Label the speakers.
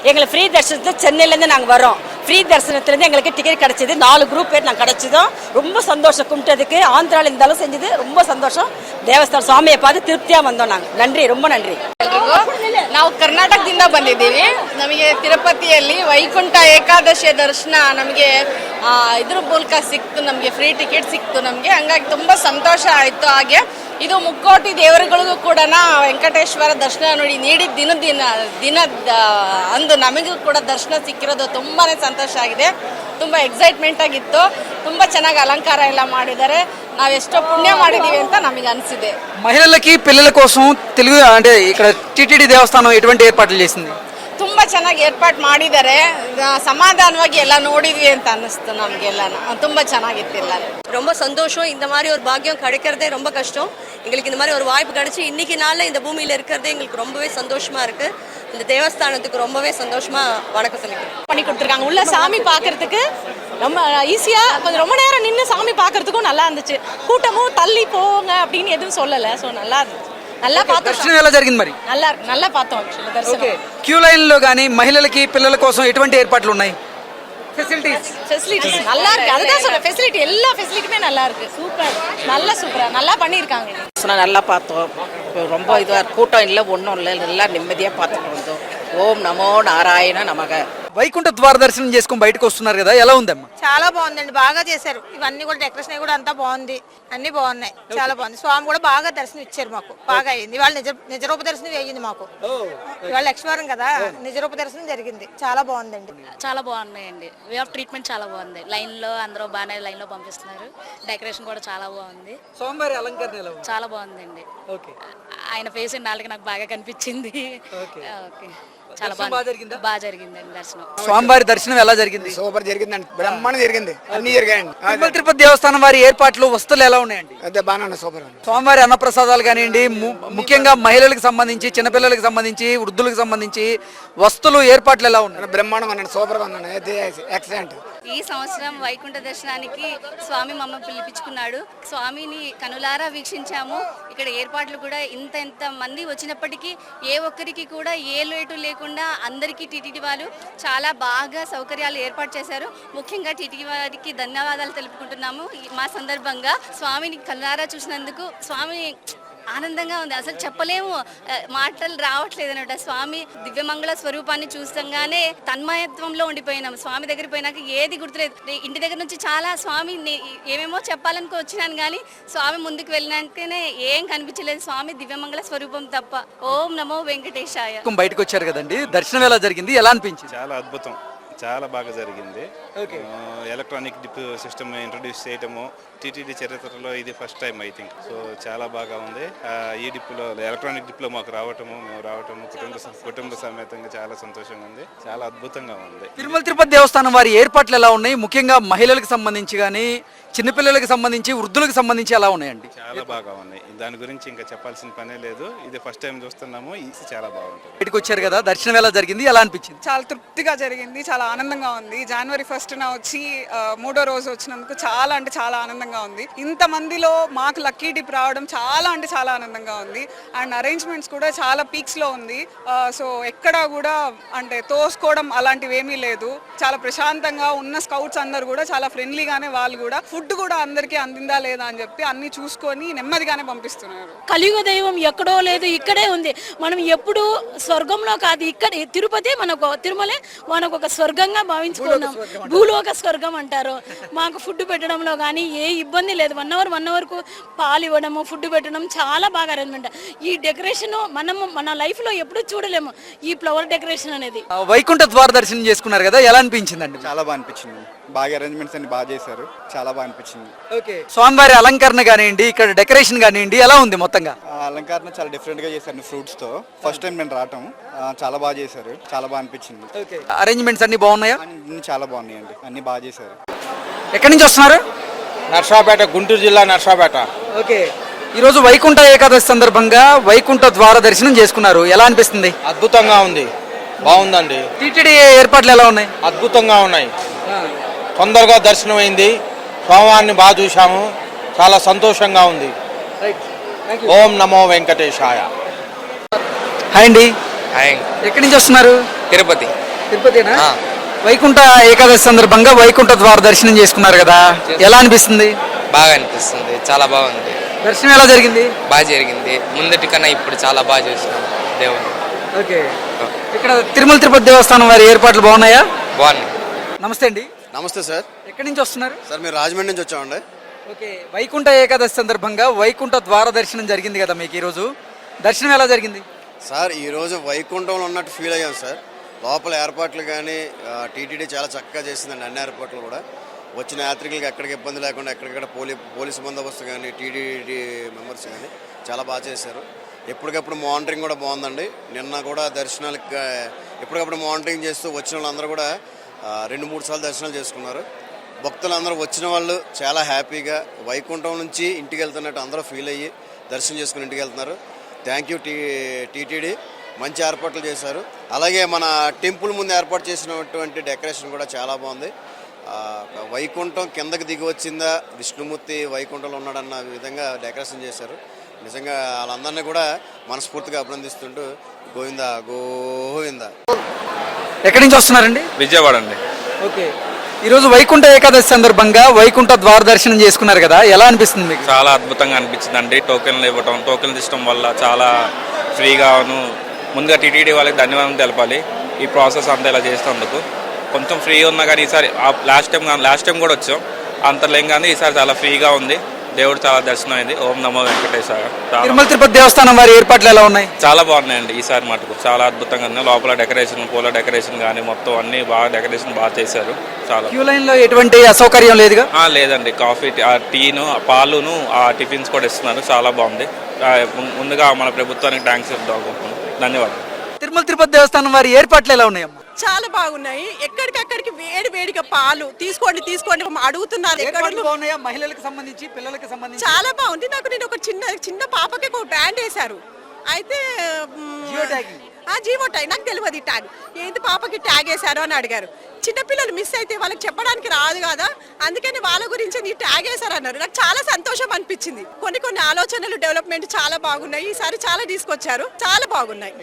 Speaker 1: எங்களுக்கு ஃப்ரீ தரிசனத்தில் சென்னையிலேருந்து நாங்கள் வரோம். ஃப்ரீ தரிசனத்துலேருந்து எங்களுக்கு டிக்கெட் கிடச்சிது. 4 குரூப் பேர் நாங்கள் கிடச்சிதோம். ரொம்ப சந்தோஷம். கும்பிட்டதுக்கு ஆந்திராவில் இருந்தாலும் செஞ்சது ரொம்ப ಸಂತೋಷம். ದೇವಸ್ಥಾನ ಸ್ವಾಮಿயை பார்த்து திருப்தியாக வந்தோம். ನಾங்கள் ನನ್ರಿ ரொம்ப ನನ್ರಿ.
Speaker 2: ನಾವು ಕರ್ನಾಟಕದಿಂದ ಬಂದಿದ್ದೀವಿ. ನಮಗೆ ತಿರುಪತಿಯಲ್ಲಿ ವೈಕುಂಠ ಏಕಾದಶಿಯ ದರ್ಶನ ನಮಗೆ ಇದ್ರ ಮೂಲಕ ಸಿಕ್ತು. ನಮಗೆ ಫ್ರೀ ಟಿಕೆಟ್ ಸಿಕ್ತು ನಮಗೆ. ಹಂಗಾಗಿ ತುಂಬ ಸಂತೋಷ ಆಯಿತು. ಹಾಗೆ ಇದು ಮುಕ್ಕೋಟಿ ದೇವರುಗಳಿಗೂ ಕೂಡ ವೆಂಕಟೇಶ್ವರ ದರ್ಶನ ನೋಡಿ ನೀಡಿದ ದಿನದ ಅಂದು ನಮಗೂ ಕೂಡ ದರ್ಶನ ಸಿಕ್ಕಿರೋದು ತುಂಬಾ ಸಂತೋಷ ಆಗಿದೆ. ತುಂಬ ಎಕ್ಸೈಟ್ಮೆಂಟ್ ಆಗಿತ್ತು. ತುಂಬ ಚೆನ್ನಾಗಿ ಅಲಂಕಾರ ಎಲ್ಲ ಮಾಡಿದ್ದಾರೆ. ನಾವು ಎಷ್ಟೋ ಪುಣ್ಯ ಮಾಡಿದೀವಿ ಅಂತ ನಮಗೆ ಅನಿಸಿದೆ.
Speaker 3: మహిళలకి పిల్లల కోసం తెలుగు అంటే ఇక్కడ టిటిడి దేవస్థానం ఎటువంటి ఏర్పాట్లు చేసింది?
Speaker 2: ತುಂಬ ಚೆನ್ನಾಗಿ ಏರ್ಪಾಟ್ ಮಾಡಿದ್ದಾರೆ. சமாதானವಾಗಿ ಎಲ್ಲ ನೋಡಿದ್ವಿ ಅಂತ ಅನ್ನಿಸ್ತು ನಮಗೆಲ್ಲ. ತುಂಬ ಚೆನ್ನಾಗಿತ್ತು ಎಲ್ಲ.
Speaker 4: ரொம்ப சந்தோஷம். இந்த மாதிரி ஒரு பாக்கியம் கிடைக்கிறதே ரொம்ப கஷ்டம். எங்களுக்கு இந்த மாதிரி ஒரு வாய்ப்பு கிடைச்சி இன்னைக்கு நாளில் இந்த பூமியில் இருக்கிறதே எங்களுக்கு ரொம்பவே சந்தோஷமா இருக்கு. இந்த தேவஸ்தானத்துக்கு ரொம்பவே சந்தோஷமா வணக்கம் சொல்லிக்கிறேன்.
Speaker 5: பண்ணி கொடுத்துருக்காங்க. உள்ள சாமி பார்க்கறதுக்கு ரொம்ப ஈஸியா, கொஞ்சம் ரொம்ப நேரம் நின்று சாமி பார்க்கறதுக்கும் நல்லா இருந்துச்சு. கூட்டமும் தள்ளி போங்க அப்படின்னு எதுவும் சொல்லலை. ஸோ நல்லா இருந்துச்சு. நல்லா பார்த்தோம்.
Speaker 3: దర్శనం ఎలా జరిగింది మరి?
Speaker 5: நல்லா இருக்கு. நல்லா பார்த்தோம் దర్శనం.
Speaker 3: క్యూ లైన్ లో గానీ మహిళలకి పిల్లల కోసం ఎటువంటి ఏర్పాట్లు ఉన్నాయి?
Speaker 5: ஃபெசிலிட்டிஸ் நல்லா இருக்கு. அதுதான் சொல்றேன். ஃபெசிலிட்டி எல்லா ஃபெசிலிட்டியுமே நல்லா இருக்கு. சூப்பரா நல்லா பண்ணியிருக்காங்க.
Speaker 1: நல்லா பார்த்தோம். ரொம்ப இதுவாக கூட்டம் இல்லை, ஒன்றும் இல்லை, எல்லாம் நிம்மதியாக பார்த்துட்டு வந்தோம். ఓం నమో నారాయణ నమః.
Speaker 3: వైకుంఠ ద్వార దర్శనం చేసుకుని బయటకు వస్తున్నారు కదా, ఎలా ఉందమ్మా?
Speaker 6: చాలా బాగుందండి. బాగా చేశారు. ఇవన్నీ కూడా డెకరేషన్ కూడా అంతా బాగుంది. అన్ని బాగున్నాయి. చాలా బాగుంది. స్వామి కూడా బాగా దర్శనం ఇచ్చారు మాకు. బాగా అయింది. ఇవాళ నిజరూప దర్శనం అయ్యింది మాకు. ఇవాళ లక్ష్మీవారం కదా, నిజరూప దర్శనం జరిగింది. చాలా బాగుందండి.
Speaker 5: చాలా బాగున్నాయండి. వే ఆఫ్ ట్రీట్మెంట్ చాలా బాగుంది. లైన్ లో అందరూ బాగానే లైన్ లో పంపిస్తున్నారు. డెకరేషన్ కూడా చాలా బాగుంది.
Speaker 3: స్వామివారి అలంకరణ ఎలా ఉంది?
Speaker 5: చాలా బాగుందండి. ఆయన ఫేస్ నాలుగు నాకు బాగా కనిపించింది. ఓకే, చాలా బాగా జరిగిందండి దర్శనం.
Speaker 3: స్వామివారి దర్శనం ఎలా జరిగింది?
Speaker 7: సూపర్ జరిగిందండి. బ్రహ్మాండం జరిగింది. అన్ని జరిగాయండి.
Speaker 3: తిరుమల తిరుపతి దేవస్థానం వారి ఏర్పాట్లు వస్తువులు ఎలా ఉన్నాయండి?
Speaker 7: అదే బాగా సూపర్.
Speaker 3: స్వామివారి అన్నప్రసాదాలు కానివ్వండి, ముఖ్యంగా మహిళలకు సంబంధించి, చిన్నపిల్లలకు సంబంధించి, వృద్ధులకు సంబంధించి వస్తువులు ఏర్పాట్లు ఎలా ఉన్నాయి?
Speaker 7: బ్రహ్మాండంగా ఉన్నాను. సూపర్ గా ఉన్నాను. ఎక్సలెంట్.
Speaker 5: ఈ సంవత్సరం వైకుంఠ దర్శనానికి స్వామి మమ్మ పిలిపించుకున్నాడు. స్వామిని కనులారా వీక్షించాము. ఇక్కడ ఏర్పాట్లు కూడా ఇంత మంది వచ్చినప్పటికీ ఏ ఒక్కరికి కూడా ఏ లోటు లేకుండా అందరికీ టీటీడీ వాళ్ళు చాలా బాగా సౌకర్యాలు ఏర్పాటు చేశారు. ముఖ్యంగా టీటీడీ వారికి ధన్యవాదాలు తెలుపుకుంటున్నాము. మా సందర్భంగా స్వామిని కనులారా చూసినందుకు స్వామి ఆనందంగా ఉంది. అసలు చెప్పలేము, మాటలు రావట్లేదు అనమాట. స్వామి దివ్యమంగళ స్వరూపాన్ని చూసంగానే తన్మయత్వంలో ఉండిపోయినాం. స్వామి దగ్గర పోయినాక ఏది గుర్తులేదు. ఇంటి దగ్గర నుంచి చాలా స్వామి ఏమేమో చెప్పాలనుకో వచ్చినాను, కానీ స్వామి ముందుకు వెళ్ళినాకనే ఏం కనిపించలేదు. స్వామి దివ్యమంగళ స్వరూపం తప్ప. ఓం నమో వెంకటేశాయ.
Speaker 3: బయటకు వచ్చారు కదండి, దర్శనం ఎలా జరిగింది, ఎలా అనిపించింది?
Speaker 8: చాలా అద్భుతం, చాలా బాగా జరిగింది. ఎలక్ట్రానిక్ డిప్ సిస్టమ్ ఇంట్రొడ్యూస్ చేయటము టీటీడీ చరిత్రలో ఇది first time I think. So చాలా బాగా ఉంది. ఈ డిప్లో ఎలక్ట్రానిక్ డిప్లో మాకు మేము రావటము కుటుంబ సమేతంగా చాలా సంతోషంగా ఉంది. చాలా అద్భుతంగా ఉంది.
Speaker 3: తిరుమల తిరుపతి దేవస్థానం వారి ఏర్పాట్లు ఎలా ఉన్నాయి? ముఖ్యంగా మహిళలకు సంబంధించి కానీ, చిన్నపిల్లలకు సంబంధించి, వృద్ధులకు సంబంధించి ఎలా ఉన్నాయండి?
Speaker 8: చాలా బాగా ఉన్నాయి. దాని గురించి ఇంకా చెప్పాల్సిన పనే లేదు. ఇది ఫస్ట్ టైం చూస్తున్నాము. ఇది చాలా బాగుంటుంది.
Speaker 3: బయటకు వచ్చారు కదా, దర్శనం ఎలా జరిగింది, ఎలా అనిపించింది?
Speaker 9: చాలా తృప్తిగా జరిగింది. చాలా ఆనందంగా ఉంది. జనవరి 1న వచ్చి 3వ రోజు వచ్చినందుకు చాలా అంటే చాలా ఆనందంగా ఉంది. ఇంతమందిలో మాకు లక్కీ డిప్ రావడం చాలా అంటే చాలా ఆనందంగా ఉంది. అండ్ అరేంజ్మెంట్స్ కూడా చాలా పీక్స్ లో ఉంది. సో ఎక్కడా కూడా అంటే తోసుకోవడం అలాంటివి ఏమీ లేదు. చాలా ప్రశాంతంగా ఉన్న స్కౌట్స్ అందరు కూడా చాలా ఫ్రెండ్లీగానే, వాళ్ళు కూడా ఫుడ్ కూడా అందరికీ అందిందా లేదా అని చెప్పి అన్ని చూసుకొని నెమ్మదిగానే పంపిస్తున్నారు.
Speaker 5: కలియుగ దైవం ఎక్కడో లేదు, ఇక్కడే ఉంది. మనం ఎప్పుడు స్వర్గంలో కాదు, ఇక్కడ తిరుపతి మనకు, తిరుమలే మనకు ఒక స్వర్గంగా భావించుకున్నాం. భూలోక స్వర్గం అంటారు. మాకు ఫుడ్ పెట్టడంలో కానీ ఏ ఇబ్బంది లేదు. 1 అవర్ కు పాలు ఇవ్వడము, ఫుడ్ పెట్టడం చాలా బాగా అరేంజ్మెంట్. ఈ డెకరేషన్ మన లైఫ్ లో ఎప్పుడు చూడలేము, ఈ ఫ్లవర్ డెకరేషన్ అనేది.
Speaker 3: వైకుంఠ ద్వార దర్శనం చేసుకున్నారు కదా, ఎలా అనిపించిందండి?
Speaker 10: చాలా బాగా అనిపించింది. బాగా అరేంజ్మెంట్స్ అన్ని బాగా చేశారు. చాలా బాగా అనిపించింది.
Speaker 3: స్వామివారి అలంకరణ కానివ్వండి, ఇక్కడ డెకరేషన్ కానివ్వండి, ఎలా ఉంది మొత్తంగా?
Speaker 10: అలంకరణ చాలా డిఫరెంట్ గా చేశారు ఫ్రూట్స్ తో. ఫస్ట్ టైం నేను రావటం. చాలా బాగా చేశారు. చాలా బాగా అనిపించింది.
Speaker 3: అరేంజ్మెంట్స్ అన్ని బాగున్నాయా?
Speaker 10: అన్ని చాలా బాగున్నాయండి. అన్ని బాగా చేశారు.
Speaker 3: ఎక్కడి నుంచి వస్తున్నారు?
Speaker 11: నర్సాపేట, గుంటూరు జిల్లా నర్సాపేట.
Speaker 3: ఈరోజు వైకుంఠ ఏకాదశి సందర్భంగా వైకుంఠ ద్వార దర్శనం చేసుకున్నారు, ఎలా అనిపిస్తుంది?
Speaker 11: అద్భుతంగా ఉంది. బాగుందండి.
Speaker 3: టీటీడీ ఏర్పాట్లు ఎలా ఉన్నాయి?
Speaker 11: అద్భుతంగా ఉన్నాయి. తొందరగా దర్శనం అయింది. స్వామివారిని బాగా చూశాము. చాలా సంతోషంగా ఉంది. ఓం నమో వెంకటేశాయ.
Speaker 3: హాయ్ అండి.
Speaker 12: హాయ్.
Speaker 3: ఎక్కడి నుంచి వస్తున్నారు?
Speaker 12: తిరుపతి.
Speaker 3: తిరుపతినా? వైకుంఠ ఏకాదశి సందర్భంగా వైకుంఠ ద్వార దర్శనం చేసుకున్నారు కదా, ఎలా అనిపిస్తుంది?
Speaker 12: బాగా అనిపిస్తుంది, చాలా బాగుంది.
Speaker 3: దర్శనం ఎలా జరిగింది?
Speaker 12: బాగా జరిగింది. ముందటి కన్నా ఇప్పుడు చాలా బాగా చూసినాం దేవుని.
Speaker 3: ఓకే. ఇక్కడ తిరుమల తిరుపతి దేవస్థానం వారి ఏర్పాట్లు బాగున్నాయా?
Speaker 12: బాగున్నాయి.
Speaker 3: నమస్తే అండి.
Speaker 10: నమస్తే సార్.
Speaker 3: ఎక్కడి నుంచి వస్తున్నారు?
Speaker 10: సార్ మేము రాజమండ్రి నుంచి వచ్చామండి.
Speaker 3: ఓకే. వైకుంఠ ఏకాదశి సందర్భంగా వైకుంఠ ద్వార దర్శనం జరిగింది కదా మీకు ఈరోజు, దర్శనం ఎలా జరిగింది?
Speaker 10: సార్ ఈరోజు వైకుంఠంలో ఉన్నట్టు ఫీల్ అయ్యాం సార్. లోపల ఏర్పాట్లు కానీ టీటీడీ చాలా చక్కగా చేసిందండి. అన్ని ఏర్పాట్లు కూడా వచ్చిన యాత్రికులకి ఎక్కడికి ఇబ్బంది లేకుండా ఎక్కడికక్కడ పోలీసు బందోబస్తు కానీ టీటీడీ మెంబర్స్ కానీ చాలా బాగా చేశారు. ఎప్పటికప్పుడు మానిటరింగ్ కూడా బాగుందండి. నిన్న కూడా దర్శనాలకు ఎప్పటికప్పుడు మానిటరింగ్ చేస్తూ వచ్చిన వాళ్ళందరూ కూడా 2-3 సార్లు దర్శనాలు చేసుకున్నారు. భక్తులందరూ వచ్చిన వాళ్ళు చాలా హ్యాపీగా వైకుంఠం నుంచి ఇంటికి వెళ్తున్నట్టు అందరూ ఫీల్ అయ్యి దర్శనం చేసుకుని ఇంటికి వెళ్తున్నారు. థ్యాంక్ యూ టీటీడీ, మంచి ఏర్పాట్లు చేశారు. అలాగే మన టెంపుల్ ముందు ఏర్పాటు చేసినటువంటి డెకరేషన్ కూడా చాలా బాగుంది. వైకుంఠం కిందకి దిగి వచ్చిందా, విష్ణుమూర్తి వైకుంఠంలో ఉన్నాడన్న విధంగా డెకరేషన్ చేశారు. నిజంగా వాళ్ళందరినీ కూడా మనస్ఫూర్తిగా అభినందిస్తుంటూ గోవిందా గోవిందా.
Speaker 3: ఎక్కడి నుంచి వస్తున్నారండి?
Speaker 8: విజయవాడ అండి.
Speaker 3: ఓకే. ఈరోజు వైకుంఠ ఏకాదశి సందర్భంగా వైకుంఠ ద్వార దర్శనం చేసుకున్నారు కదా, ఎలా అనిపిస్తుంది మీకు?
Speaker 8: చాలా అద్భుతంగా అనిపించింది అండి. టోకెన్లు ఇవ్వటం, టోకెన్లు ఇష్టం వల్ల చాలా ఫ్రీగాను. ముందుగా టీటీడీ వాళ్ళకి ధన్యవాదాలు తెలపాలి. ఈ ప్రాసెస్ అంతా ఇలా చేసినందుకు. కొంచెం ఫ్రీ ఉన్నా కానీ ఈసారి లాస్ట్ టైం కూడా వచ్చాం, అంతలేం కానీ ఈసారి చాలా ఫ్రీగా ఉంది. దేవుడు చాలా దర్శనం అయింది. ఓం నమో వెంకటేశ్వర.
Speaker 3: తిరుమల తిరుపతి దేవస్థానం వారి ఏర్పాట్లు ఎలా ఉన్నాయి?
Speaker 8: చాలా బాగున్నాయండి ఈసారి మటుకు, చాలా అద్భుతంగా ఉంది. లోపల డెకరేషన్, పూల డెకరేషన్ కానీ మొత్తం అన్ని బాగా డెకరేషన్ బాగా చేశారు. చాలా.
Speaker 3: క్యూ లైన్ లో ఎటువంటి అసౌకర్యం లేదుగా?
Speaker 8: లేదండి. కాఫీ, టీను, పాలును, టిఫిన్స్ కూడా ఇస్తున్నారు. చాలా బాగుంది. ముందుగా మన ప్రభుత్వానికి థ్యాంక్స్ చెప్తాను. ధన్యవాదాలు.
Speaker 3: తిరుమల తిరుపతి దేవస్థానం వారి ఏర్పాట్లు ఎలా ఉన్నాయమ్మా?
Speaker 2: చాలా బాగున్నాయి. ఎక్కడికక్కడికి వేడిగా పాలు తీసుకోండి అడుగుతున్నారు.
Speaker 3: బాగున్నాయా? మహిళలకు సంబంధించి, పిల్లలకు సంబంధించి
Speaker 2: చాలా బాగుంది. నేను ఒక చిన్న పాపకి ఒక బ్యాండ్ వేశారు. అయితే జీవో ట్యాగ్ నాకు తెలియదు. ఈ ట్యాగ్ ఏంటి, పాపకి ట్యాగ్ వేశారు అని అడిగారు. చిన్నపిల్లలు మిస్ అయితే వాళ్ళకి చెప్పడానికి రాదు కదా, అందుకని వాళ్ళ గురించి నీ ట్యాగ్ వేశారు అన్నారు. నాకు చాలా సంతోషం అనిపించింది. కొన్ని ఆలోచనలు, డెవలప్మెంట్ చాలా బాగున్నాయి. ఈసారి చాలా తీసుకొచ్చారు, చాలా బాగున్నాయి.